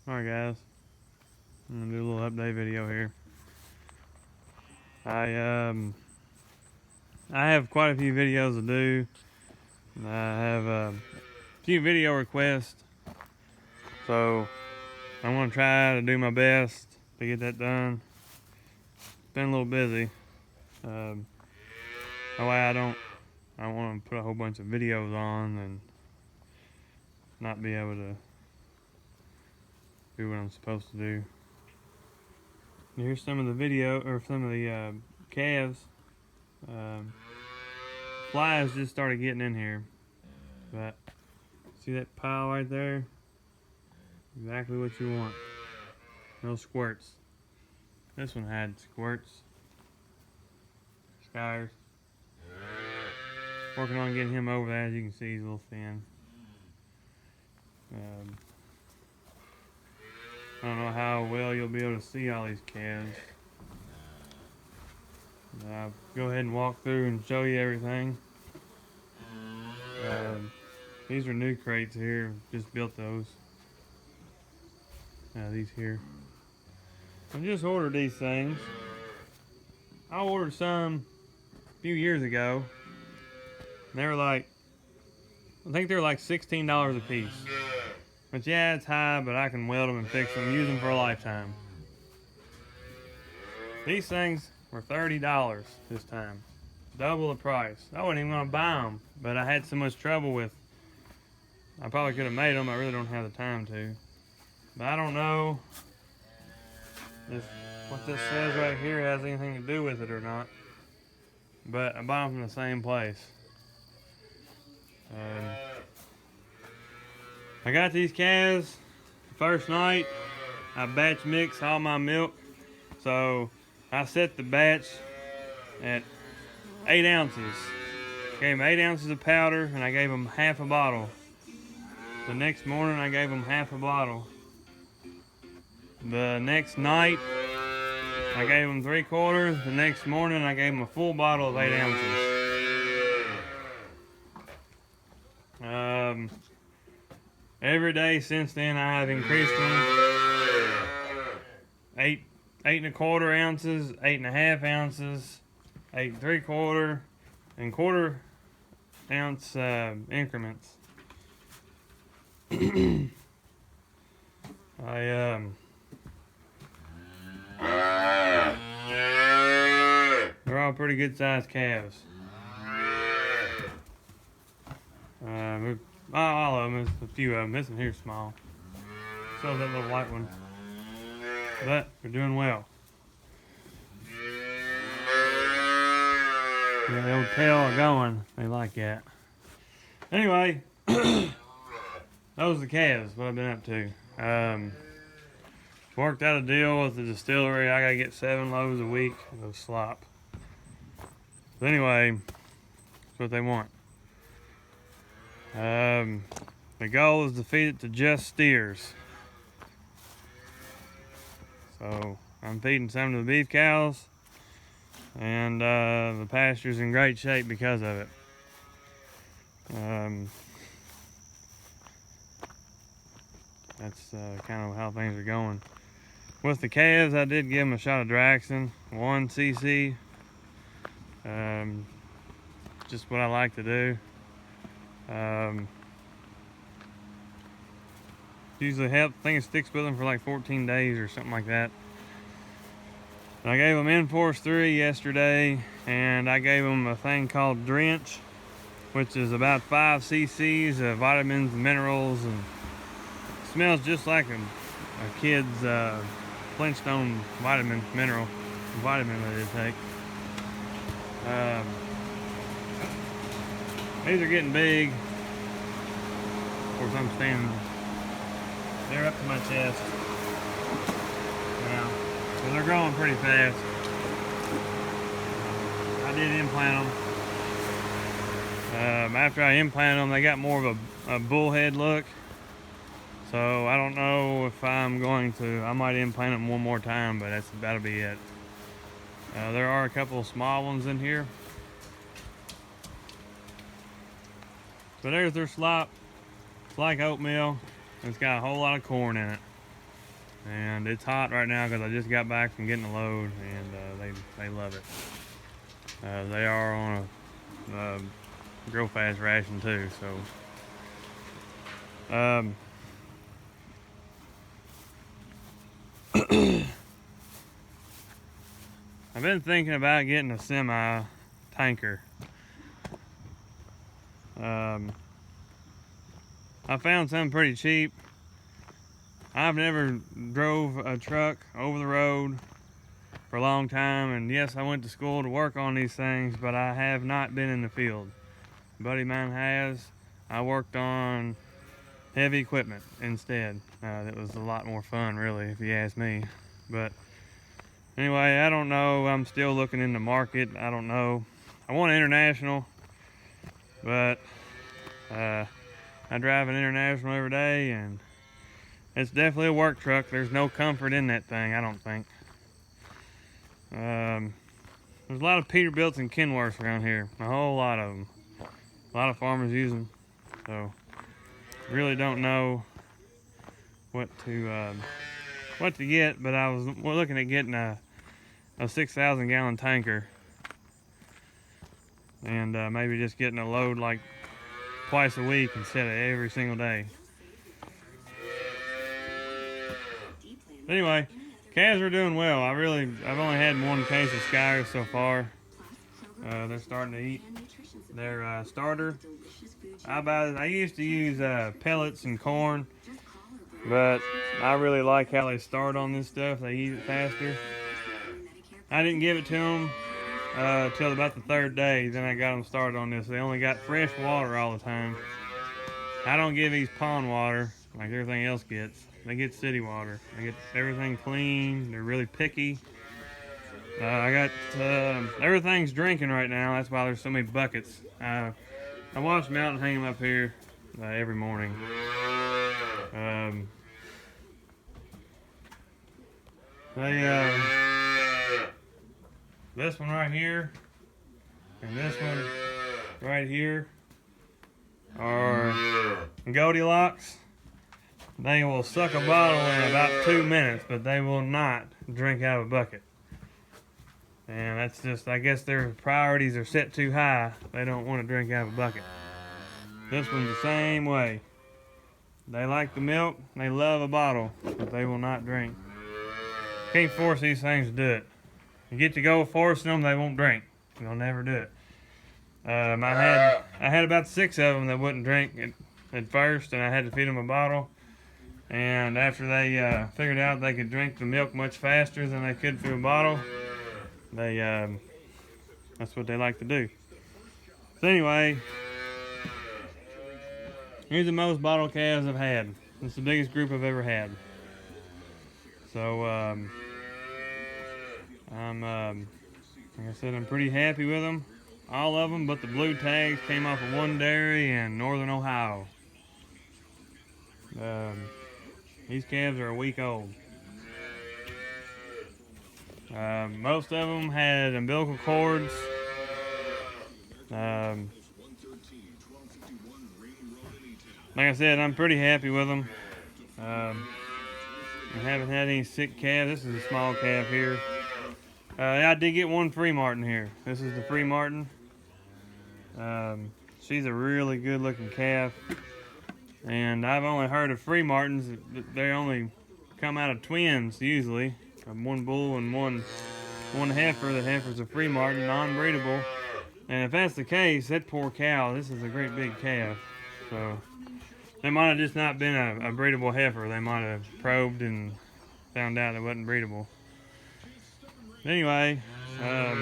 Alright guys, I'm gonna do a little update video here. I have quite a few videos to do. I have a few video requests, so I'm gonna try to do my best to get that done. Been a little busy. That way I don't want to put a whole bunch of videos on and not be able to do what I'm supposed to do. Here's some of the video, or some of the calves. Flies just started getting in here, but see that pile right there? Exactly what you want. No squirts. This one had squirts. Skyers. Working on getting him over that. As you can see, he's a little thin. I don't know how well you'll be able to see all these calves. I'll go ahead and walk through and show you everything. These are new crates here. Just built those. These here. I just ordered these things. I ordered some a few years ago. They were like, I think they were like $16 a piece. But yeah, it's high, but I can weld them and fix them, use them for a lifetime. These things were $30 this time. Double the price. I wasn't even gonna buy them, but I had so much trouble with, I probably could have made them, I really don't have the time to. But I don't know if what this says right here has anything to do with it or not. But I bought them from the same place. I got these calves the first night. I batch mixed all my milk. So I set the batch at 8 ounces. Gave them 8 ounces of powder and I gave them half a bottle. The next morning I gave them half a bottle. The next night I gave them 3/4. The next morning I gave them a full bottle of 8 ounces. Every day since then I have increased them. 8 1/4 ounces, 8 1/2 ounces, 8 3/4, and 1/4 ounce increments. They're all pretty good sized calves. All of them, a few of them. This one here's small. So that little white one. But they're doing well. Yeah, the old tail are going. They like that. Anyway, those are the calves, what I've been up to. Worked out a deal with the distillery. I gotta get 7 loads a week of slop. But anyway, that's what they want. The goal is to feed it to just steers. So I'm feeding some to the beef cows, and the pasture's in great shape because of it. That's kind of how things are going. With the calves, I did give them a shot of Draxin, 1 cc. Just what I like to do. Usually help. I think it sticks with them for like 14 days or something like that. I gave them Enforce 3 yesterday, and I gave them a thing called Drench, which is about 5 cc's of vitamins and minerals, and it smells just like a kid's Flintstone vitamin that they take. These are getting big. Of course, I'm standing. They're up to my chest now, so they're growing pretty fast. I did implant them. After I implanted them, they got more of a bullhead look. So I don't know if I'm going to. I might implant them one more time, but that'll be it. There are a couple of small ones in here. But there's their slop. It's like oatmeal. It's got a whole lot of corn in it. and it's hot right now because I just got back from getting a load, and they love it. They are on a grow fast ration too, so I've been thinking about getting a semi tanker. I found something pretty cheap. I've never drove a truck over the road for a long time, and yes, I went to school to work on these things, but I have not been in the field. A buddy of mine has. I worked on heavy equipment instead. That was a lot more fun, really, if you ask me. But anyway, I don't know. I'm still looking in the market. I don't know. I want an International, but I drive an International every day, and it's definitely a work truck. There's no comfort in that thing, I don't think. There's a lot of Peterbilts and Kenworths around here. A whole lot of them. A lot of farmers use them. So, really don't know what to get, but I was looking at getting a 6,000 gallon tanker, and maybe just getting a load like twice a week instead of every single day. Anyway, calves are doing well. I've only had one case of Skyers so far. They're starting to eat their starter. I used to use pellets and corn, but I really like how they start on this stuff. They eat it faster. I didn't give it to them till about the third day. Then I got them started on this. They only got fresh water all the time. I don't give these pond water like everything else gets. They get city water. They get everything clean. They're really picky. I got everything's drinking right now. That's why there's so many buckets. I wash them out and hang them up here every morning. This one right here and this one right here are Goldilocks. They will suck a bottle in about 2 minutes, but they will not drink out of a bucket. And that's just, I guess their priorities are set too high. They don't want to drink out of a bucket. This one's the same way. They like the milk, they love a bottle, but they will not drink. Can't force these things to do it. You get to go forcing them, they won't drink. They'll never do it. I had about 6 of them that wouldn't drink at first, and I had to feed them a bottle. And after they figured out they could drink the milk much faster than they could through a bottle, that's what they like to do. So anyway, here's the most bottle calves I've had. It's the biggest group I've ever had. So like I said, I'm pretty happy with them. All of them, but the blue tags came off of one dairy in northern Ohio. These calves are a week old. Most of them had umbilical cords. Like I said, I'm pretty happy with them. I haven't had any sick calves. This is a small calf here. I did get one free martin here. This is the free martin. She's a really good looking calf. And I've only heard of free martins. They only come out of twins usually. One bull and one heifer. The heifer's a free martin, non-breedable. And if that's the case, that poor cow, this is a great big calf. So they might have just not been a breedable heifer. They might have probed and found out it wasn't breedable. Anyway, kind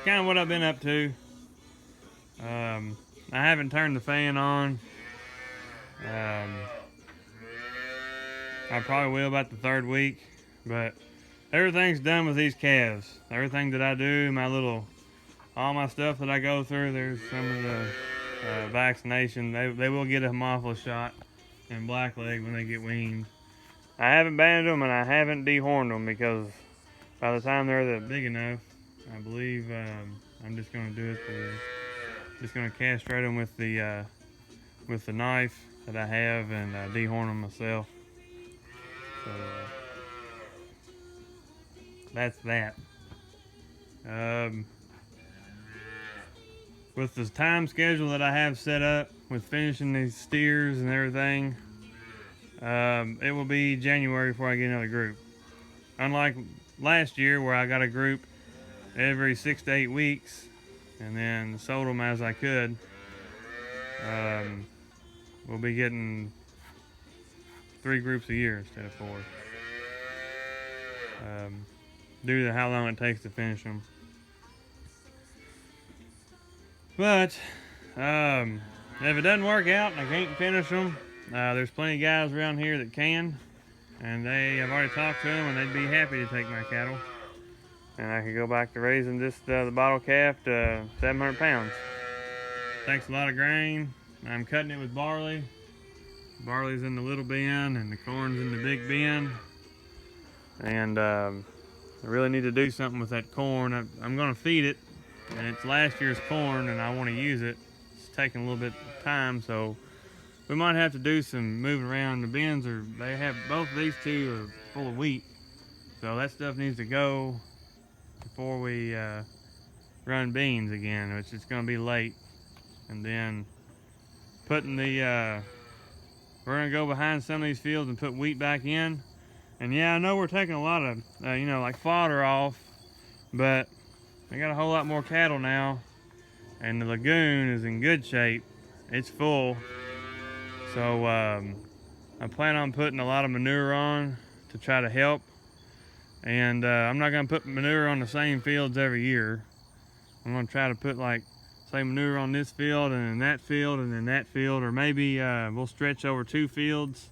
of what I've been up to. I haven't turned the fan on. I probably will about the third week, but everything's done with these calves. Everything that I do, all my stuff that I go through, there's some of the vaccination. They will get a Haemophilus shot and blackleg when they get weaned. I haven't banded them and I haven't dehorned them because by the time they're big enough, I believe I'm just going to do it. Just going to castrate them with the knife that I have and dehorn them myself. So that's that. With the time schedule that I have set up with finishing these steers and everything, it will be January before I get another group. Unlike last year where I got a group every 6 to 8 weeks and then sold them as I could, we'll be getting 3 groups a year instead of 4. Due to how long it takes to finish them. But if it doesn't work out and I can't finish them, there's plenty of guys around here that can, and I've already talked to them and they'd be happy to take my cattle, and I could go back to raising just the bottle calf to 700 pounds. Takes a lot of grain. I'm cutting it with barley. Barley's in the little bin and the corn's in the big bin, and I really need to do something with that corn. I'm going to feed it, and it's last year's corn and I want to use it. It's taking a little bit of time, so we might have to do some moving around. The bins they have, both of these two are full of wheat, so that stuff needs to go before we run beans again, which is going to be late. And then putting we're going to go behind some of these fields and put wheat back in. And yeah, I know we're taking a lot of like fodder off, but I got a whole lot more cattle now, and the lagoon is in good shape. It's full, so I plan on putting a lot of manure on to try to help. And I'm not going to put manure on the same fields every year. I'm going to try to put like say manure on this field and then that field and then that field, or maybe we'll stretch over 2 fields.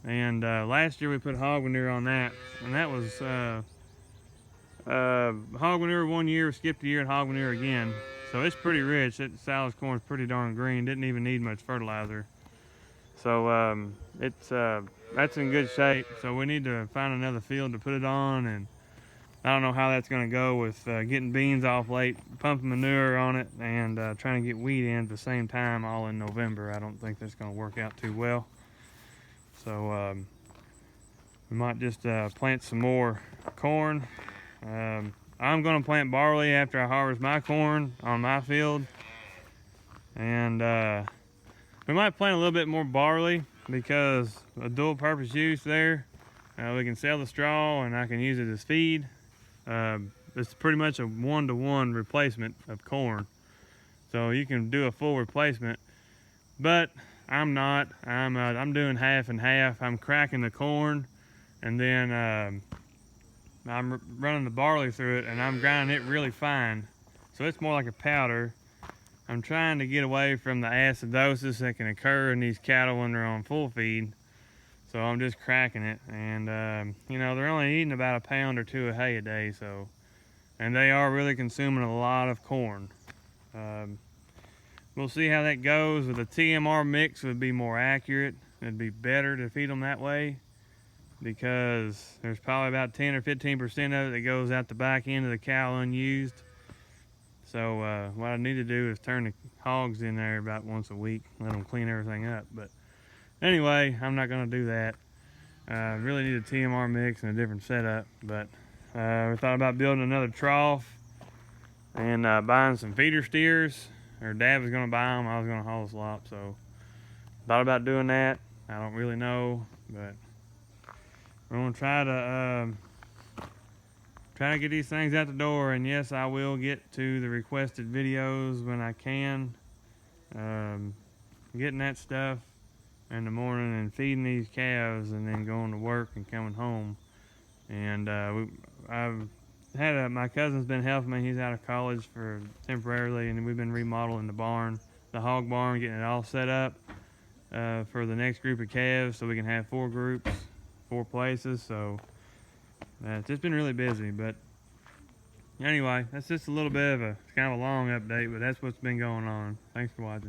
And last year we put hog manure on that, and that was hog manure 1 year, skipped a year, and hog manure again. So it's pretty rich. That silage corn is pretty darn green. Didn't even need much fertilizer. So that's in good shape. So we need to find another field to put it on, and I don't know how that's going to go with getting beans off late, pumping manure on it, and trying to get wheat in at the same time all in November. I don't think that's going to work out too well. So we might just plant some more corn. I'm going to plant barley after I harvest my corn on my field. And we might plant a little bit more barley because a dual purpose use there. We can sell the straw and I can use it as feed. It's pretty much a 1-to-1 replacement of corn. So you can do a full replacement, but I'm not. I'm doing half and half. I'm cracking the corn, and then I'm running the barley through it, and I'm grinding it really fine. So it's more like a powder. I'm trying to get away from the acidosis that can occur in these cattle when they're on full feed. So I'm just cracking it, and they're only eating about a pound or 2 of hay a day, and they are really consuming a lot of corn. We'll see how that goes. With a TMR mix would be more accurate. It'd be better to feed them that way because there's probably about 10 or 15% of it that goes out the back end of the cow unused. So what I need to do is turn the hogs in there about once a week, let them clean everything up. But anyway, I'm not going to do that. I really need a TMR mix and a different setup. But we thought about building another trough and buying some feeder steers. Or Dad was going to buy them, I was going to haul the slop. So thought about doing that. I don't really know, but we're going to try to get these things out the door. And yes, I will get to the requested videos when I can. Getting that stuff in the morning and feeding these calves and then going to work and coming home. And I've had my cousin's been helping me. He's out of college for temporarily, and we've been remodeling the barn, the hog barn, getting it all set up for the next group of calves, so we can have 4 groups, 4 places. So it's just been really busy. But anyway, that's just a little bit of it's kind of a long update, but that's what's been going on. Thanks for watching.